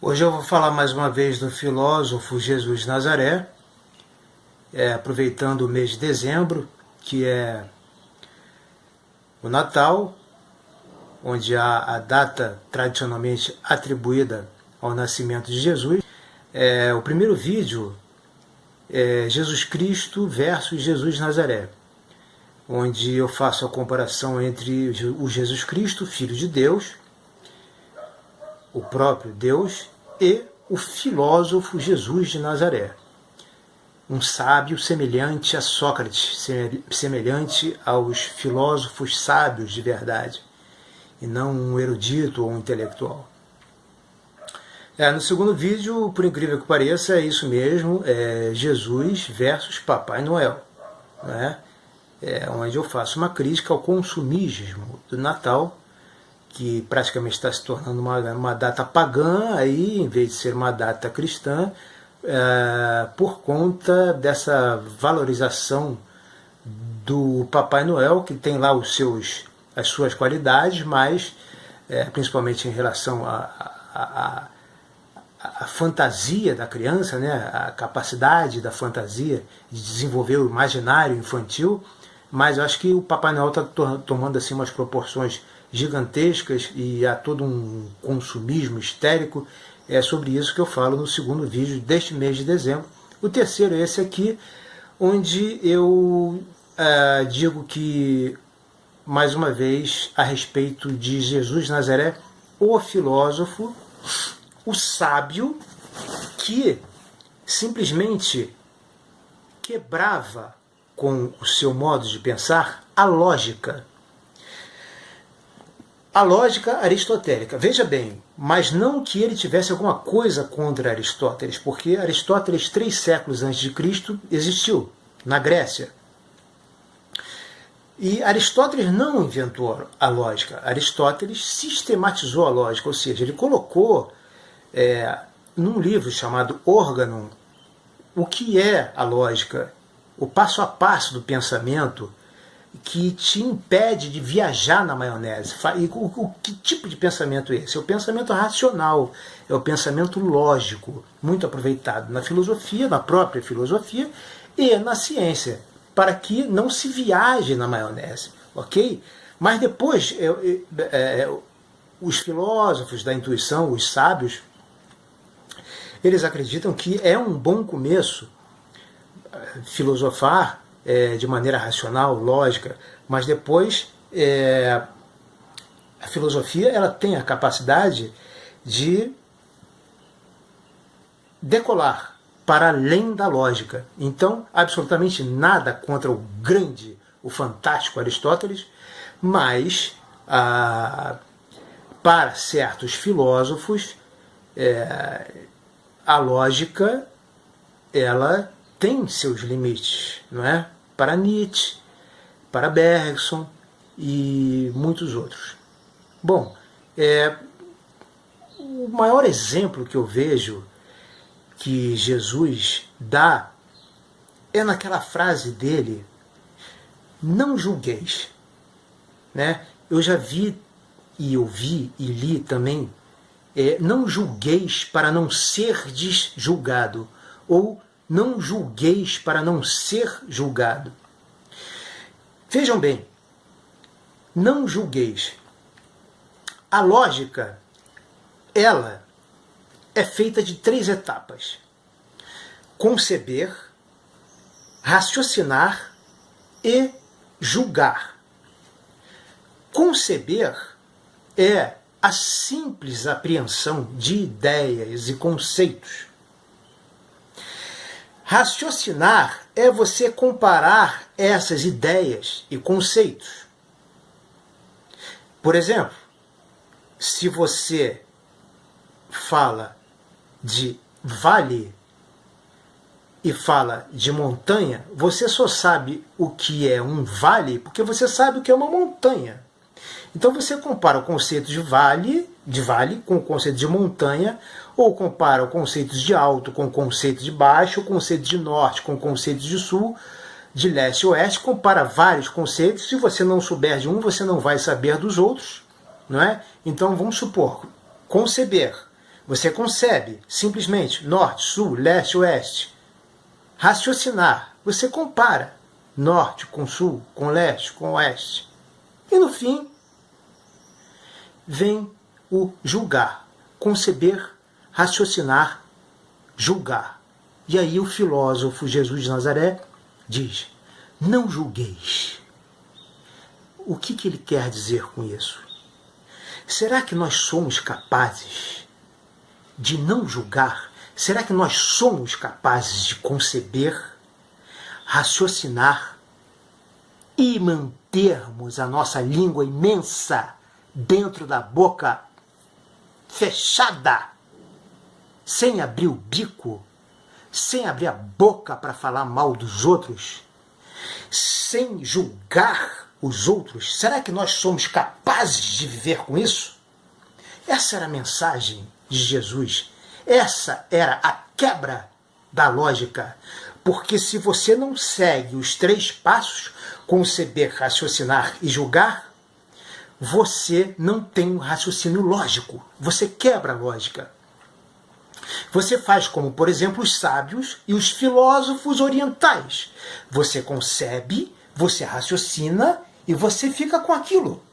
Hoje eu vou falar mais uma vez do filósofo Jesus de Nazaré, aproveitando o mês de dezembro, que é o Natal, onde há a data tradicionalmente atribuída ao nascimento de Jesus. O primeiro vídeo é Jesus Cristo versus Jesus de Nazaré, onde eu faço a comparação entre o Jesus Cristo, Filho de Deus, o próprio Deus, e o filósofo Jesus de Nazaré, um sábio semelhante a Sócrates, semelhante aos filósofos sábios de verdade, e não um erudito ou um intelectual. No segundo vídeo, por incrível que pareça, é isso mesmo, Jesus versus Papai Noel, né? Onde eu faço uma crítica ao consumismo do Natal, que praticamente está se tornando uma data pagã, aí, em vez de ser uma data cristã, por conta dessa valorização do Papai Noel, que tem lá as suas qualidades, mas principalmente em relação à fantasia da criança, né, a capacidade da fantasia de desenvolver o imaginário infantil, mas eu acho que o Papai Noel está tomando assim umas proporções gigantescas e há todo um consumismo histérico. É sobre isso que eu falo no segundo vídeo deste mês de dezembro. O terceiro é esse aqui, onde eu digo que, mais uma vez, a respeito de Jesus de Nazaré, o filósofo, o sábio, que simplesmente quebrava com o seu modo de pensar a lógica aristotélica. Veja bem, mas não que ele tivesse alguma coisa contra Aristóteles, porque Aristóteles, 3 séculos antes de Cristo, existiu na Grécia. E Aristóteles não inventou a lógica, Aristóteles sistematizou a lógica, ou seja, ele colocou num livro chamado Organon o que é a lógica, o passo a passo do pensamento, que te impede de viajar na maionese. E que tipo de pensamento é esse? É o pensamento racional, é o pensamento lógico, muito aproveitado na filosofia, na própria filosofia e na ciência, para que não se viaje na maionese, ok? Mas depois, os filósofos da intuição, os sábios, eles acreditam que é um bom começo filosofar de maneira racional, lógica, mas depois a filosofia ela tem a capacidade de decolar para além da lógica. Então, absolutamente nada contra o grande, o fantástico Aristóteles, mas para certos filósofos a lógica ela tem seus limites, não é? Para Nietzsche, para Bergson e muitos outros. Bom, o maior exemplo que eu vejo que Jesus dá é naquela frase dele: não julgueis. Né? Eu já vi e ouvi e li também: não julgueis para não serdes julgado, ou não julgueis para não ser julgado. Vejam bem, não julgueis. A lógica, ela é feita de 3 etapas: conceber, raciocinar e julgar. Conceber é a simples apreensão de ideias e conceitos. Raciocinar é você comparar essas ideias e conceitos. Por exemplo, se você fala de vale e fala de montanha, você só sabe o que é um vale porque você sabe o que é uma montanha. Então você compara o conceito de vale com o conceito de montanha, ou compara o conceito de alto com o conceito de baixo, o conceito de norte com o conceito de sul, de leste a oeste, compara vários conceitos. Se você não souber de um, você não vai saber dos outros, não é? Então vamos supor, conceber. Você concebe simplesmente norte, sul, leste, oeste. Raciocinar. Você compara norte com sul, com leste, com oeste. E no fim, vem o julgar. Conceber, raciocinar, julgar. E aí o filósofo Jesus de Nazaré diz: não julgueis. O que ele quer dizer com isso? Será que nós somos capazes de não julgar? Será que nós somos capazes de conceber, raciocinar e mantermos a nossa língua imensa dentro da boca fechada, sem abrir o bico, sem abrir a boca para falar mal dos outros, sem julgar os outros? Será que nós somos capazes de viver com isso? Essa era a mensagem de Jesus. Essa era a quebra da lógica. Porque se você não segue os 3 passos, conceber, raciocinar e julgar, você não tem um raciocínio lógico. Você quebra a lógica. Você faz como, por exemplo, os sábios e os filósofos orientais. Você concebe, você raciocina e você fica com aquilo.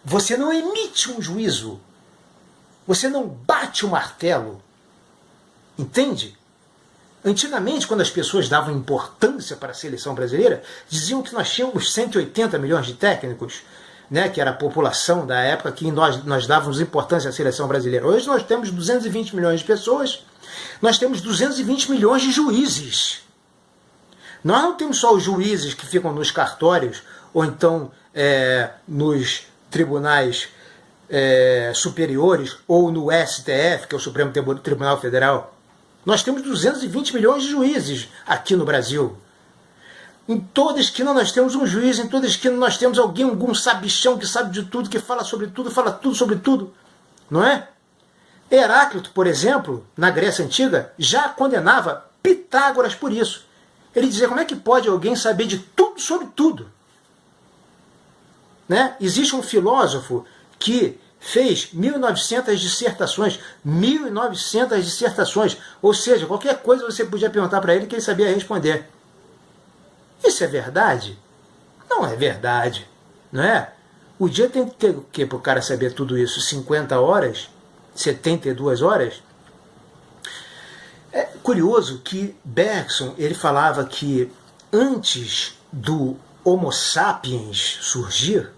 Você não emite um juízo. Você não bate o martelo. Entende? Antigamente, quando as pessoas davam importância para a seleção brasileira, diziam que nós tínhamos 180 milhões de técnicos, né, que era a população da época que nós dávamos importância à seleção brasileira. Hoje nós temos 220 milhões de pessoas, nós temos 220 milhões de juízes. Nós não temos só os juízes que ficam nos cartórios ou então nos tribunais superiores ou no STF, que é o Supremo Tribunal Federal. Nós temos 220 milhões de juízes aqui no Brasil. Em toda esquina nós temos um juiz, em toda esquina nós temos algum sabichão que sabe de tudo, que fala sobre tudo, fala tudo sobre tudo. Não é? Heráclito, por exemplo, na Grécia Antiga, já condenava Pitágoras por isso. Ele dizia: como é que pode alguém saber de tudo sobre tudo? Né? Existe um filósofo que fez 1.900 dissertações. 1.900 dissertações. Ou seja, qualquer coisa você podia perguntar para ele que ele sabia responder. Isso é verdade? Não é verdade. Não é? O dia tem que ter o quê para o cara saber tudo isso? 50 horas? 72 horas? É curioso que Bergson ele falava que antes do Homo sapiens surgir,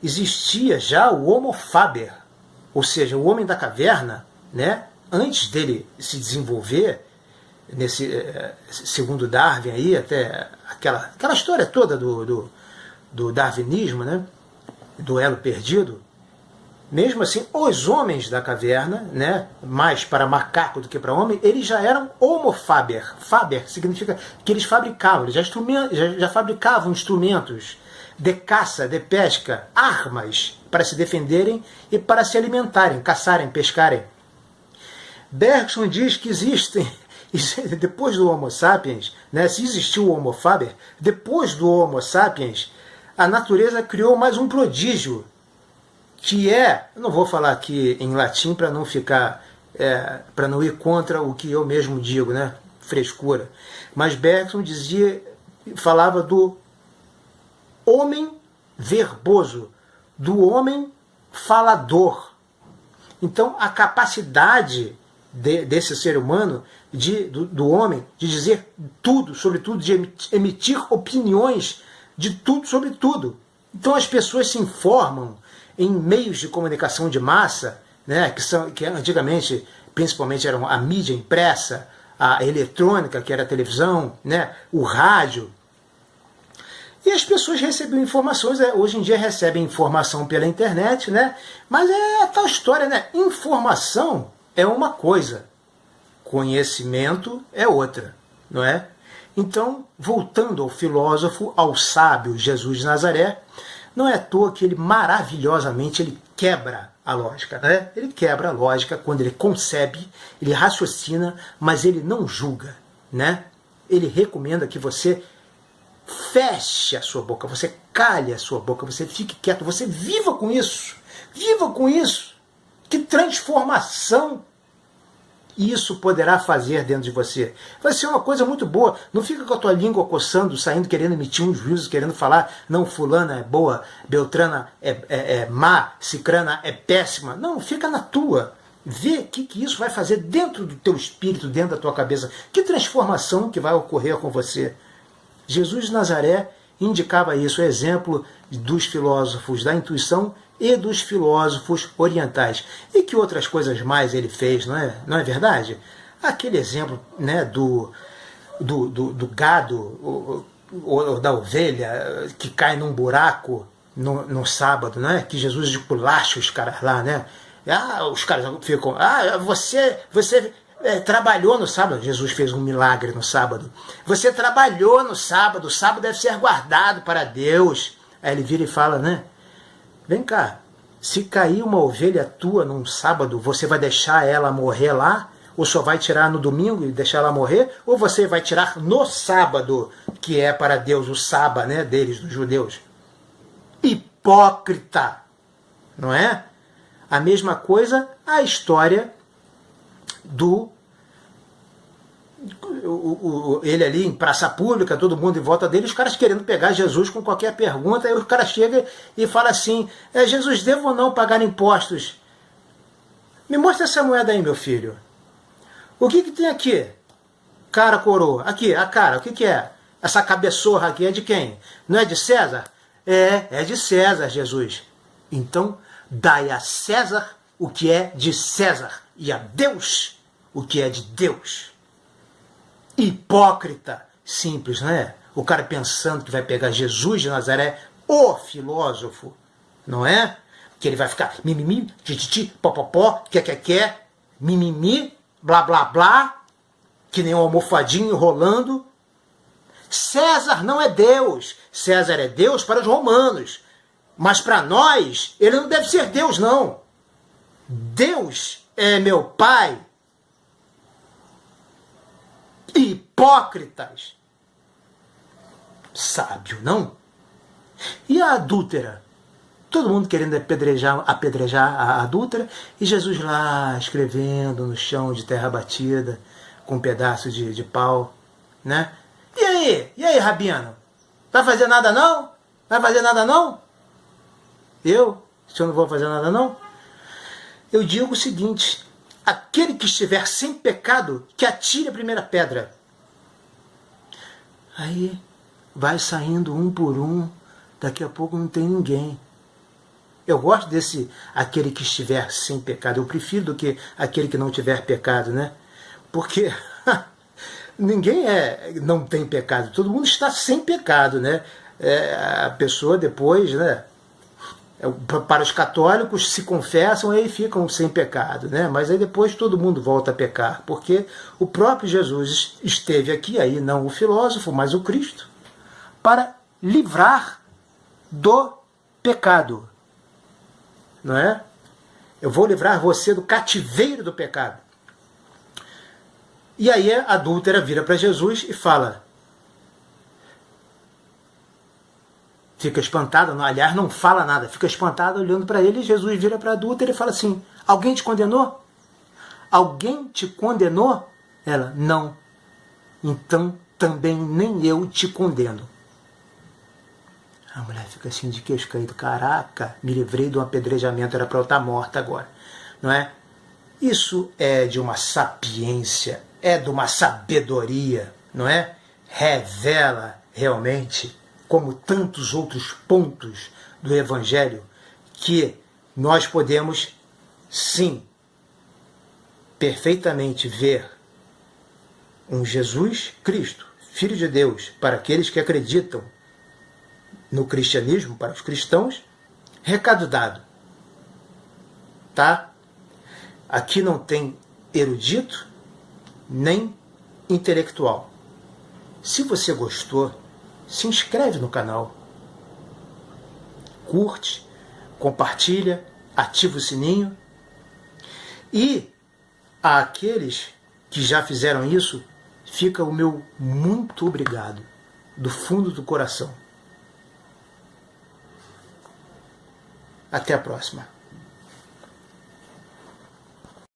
existia já o Homo faber, ou seja, o homem da caverna, né? Antes dele se desenvolver, nesse segundo Darwin aí, até aquela história toda do darwinismo, né? Do elo perdido. Mesmo assim, os homens da caverna, né? Mais para macaco do que para homem, eles já eram Homo faber. Faber significa que eles fabricavam, eles já fabricavam instrumentos de caça, de pesca, armas para se defenderem e para se alimentarem, caçarem, pescarem. Bergson diz que existem, depois do Homo sapiens, né, se existiu o Homo faber, depois do Homo sapiens, a natureza criou mais um prodígio, que eu não vou falar aqui em latim para não ficar, para não ir contra o que eu mesmo digo, né, frescura, mas Bergson falava do homem verboso, do homem falador. Então, a capacidade desse ser humano, do homem, de dizer tudo sobre tudo, de emitir opiniões de tudo sobre tudo. Então, as pessoas se informam em meios de comunicação de massa, né, que antigamente, principalmente, eram a mídia impressa, a eletrônica, que era a televisão, né, o rádio. E as pessoas recebiam informações, hoje em dia recebem informação pela internet, né? Mas é a tal história, né? Informação é uma coisa, conhecimento é outra, não é? Então, voltando ao filósofo, ao sábio Jesus de Nazaré, não é à toa que ele maravilhosamente ele quebra a lógica, né? Ele quebra a lógica quando ele concebe, ele raciocina, mas ele não julga, né? Ele recomenda que você feche a sua boca, você calhe a sua boca, você fique quieto, você viva com isso. Viva com isso. Que transformação isso poderá fazer dentro de você? Vai ser uma coisa muito boa. Não fica com a tua língua coçando, saindo, querendo emitir um juízo, querendo falar, não, fulana é boa, beltrana é má, cicrana é péssima. Não, fica na tua. Vê o que isso vai fazer dentro do teu espírito, dentro da tua cabeça. Que transformação que vai ocorrer com você. Jesus de Nazaré indicava isso, o exemplo dos filósofos da intuição e dos filósofos orientais. E que outras coisas mais ele fez, não é verdade? Aquele exemplo, né, do gado ou da ovelha que cai num buraco no sábado, né? Que Jesus esculacha os caras lá, né? Os caras ficam, você trabalhou no sábado. Jesus fez um milagre no sábado. Você trabalhou no sábado, o sábado deve ser guardado para Deus. Aí ele vira e fala, né? Vem cá, se cair uma ovelha tua num sábado, você vai deixar ela morrer lá? Ou só vai tirar no domingo e deixar ela morrer? Ou você vai tirar no sábado, que é para Deus o sábado, né, deles, dos judeus? Hipócrita, não é? A mesma coisa a história do ele ali em praça pública, todo mundo em volta dele, os caras querendo pegar Jesus com qualquer pergunta, aí o cara chega e fala assim, Jesus, devo ou não pagar impostos? Me mostra essa moeda aí, meu filho. O que tem aqui? Cara, coroa. Aqui, a cara, o que é? Essa cabeçorra aqui é de quem? Não é de César? É de César, Jesus. Então, dai a César o que é de César e a Deus o que é de Deus. Hipócrita, simples, não é? O cara pensando que vai pegar Jesus de Nazaré, o filósofo, não é? Que ele vai ficar mimimi, tititi, popopó, quer, mimimi, blá, blá, blá, que nem um almofadinho rolando. César não é Deus. César é Deus para os romanos. Mas para nós, ele não deve ser Deus, não. Deus é meu Pai. Hipócritas. Sábio, não? E a adúltera? Todo mundo querendo apedrejar a adúltera, e Jesus lá escrevendo no chão de terra batida, com um pedaço de pau, né? E aí, Rabino? Vai fazer nada não? Vai fazer nada não? Se eu não vou fazer nada não? Eu digo o seguinte, aquele que estiver sem pecado, que atire a primeira pedra. Aí vai saindo um por um, daqui a pouco não tem ninguém. Eu gosto desse aquele que estiver sem pecado. Eu prefiro do que aquele que não tiver pecado, né? Porque ninguém não tem pecado. Todo mundo está sem pecado, né? A pessoa depois, né? Para os católicos se confessam e ficam sem pecado, né? Mas aí depois todo mundo volta a pecar, porque o próprio Jesus esteve aqui, aí não o filósofo, mas o Cristo, para livrar do pecado. Não é? Eu vou livrar você do cativeiro do pecado. E aí a adúltera vira para Jesus e fala, fica espantada, aliás, não fala nada, fica espantada olhando para ele, e Jesus vira para a adúltera e fala assim, alguém te condenou? Alguém te condenou? Ela, não. Então também nem eu te condeno. A mulher fica assim de queixo caído, caraca, me livrei de um apedrejamento, era para eu estar morta agora, não é? Isso é de uma sapiência, é de uma sabedoria, não é? Revela realmente, como tantos outros pontos do Evangelho, que nós podemos, sim, perfeitamente ver um Jesus Cristo, Filho de Deus, para aqueles que acreditam no cristianismo, para os cristãos. Recado dado, tá? Aqui não tem erudito, nem intelectual. Se você gostou, se inscreve no canal, curte, compartilha, ativa o sininho, e àqueles que já fizeram isso, fica o meu muito obrigado, do fundo do coração. Até a próxima.